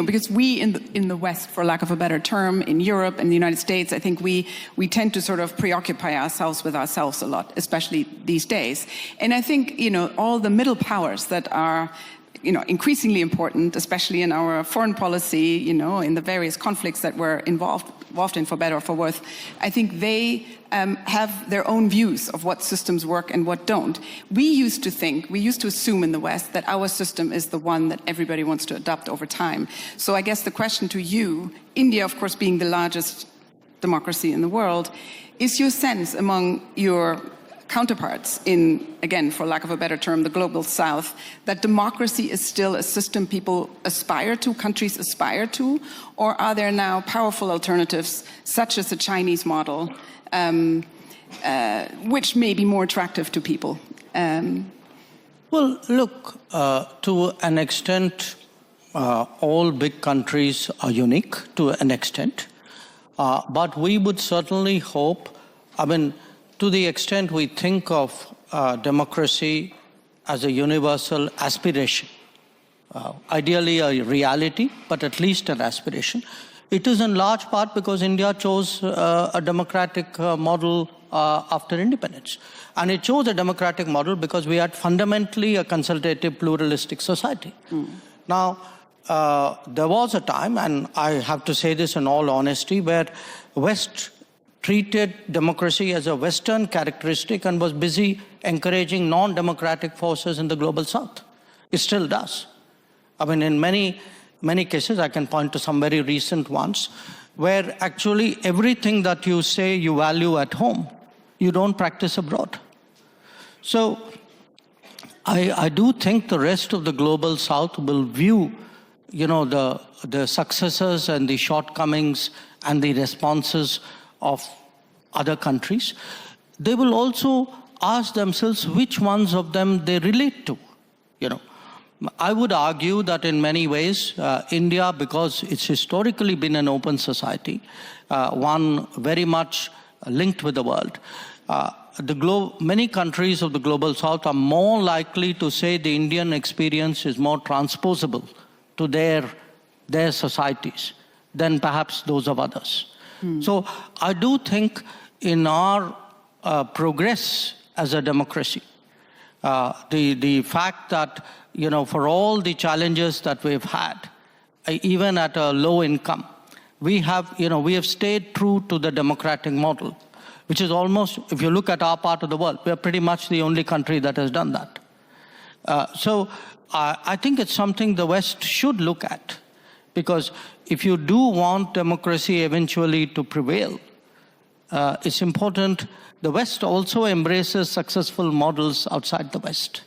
because we in the West, for lack of a better term, in Europe and the United States, I think we tend to sort of preoccupy ourselves with ourselves a lot, especially these days. And I think, all the middle powers that are increasingly important, especially in our foreign policy, in the various conflicts that we're involved in, for better or for worse, I think they have their own views of what systems work and what don't. We used to assume in the West that our system is the one that everybody wants to adopt over time. So I guess the question to you, India, of course, being the largest democracy in the world, is your sense among your counterparts in, again, for lack of a better term, the global South, that democracy is still a system people aspire to, countries aspire to, or are there now powerful alternatives, such as the Chinese model, which may be more attractive to people? Well, look, to an extent, all big countries are unique to an extent, but we would certainly hope, to the extent we think of democracy as a universal aspiration, ideally a reality, but at least an aspiration. It is in large part because India chose a democratic model after independence. And it chose a democratic model because we had fundamentally a consultative, pluralistic society. Now, there was a time, and I have to say this in all honesty, where West treated democracy as a Western characteristic and was busy encouraging non-democratic forces in the global South. It still does. In many cases, I can point to some very recent ones, where actually everything that you say you value at home, you don't practice abroad. So I do think the rest of the global South will view, the successes and the shortcomings and the responses of other countries. They will also ask themselves which ones of them they relate to. I would argue that in many ways, India, because it's historically been an open society, one very much linked with the world, many countries of the global South are more likely to say the Indian experience is more transposable to their societies than perhaps those of others. So I do think in our progress as a democracy, the fact that, for all the challenges that we've had, even at a low income, we have stayed true to the democratic model, which is almost, if you look at our part of the world, we're pretty much the only country that has done that. So I think it's something the West should look at, because if you do want democracy eventually to prevail, it's important the West also embraces successful models outside the West.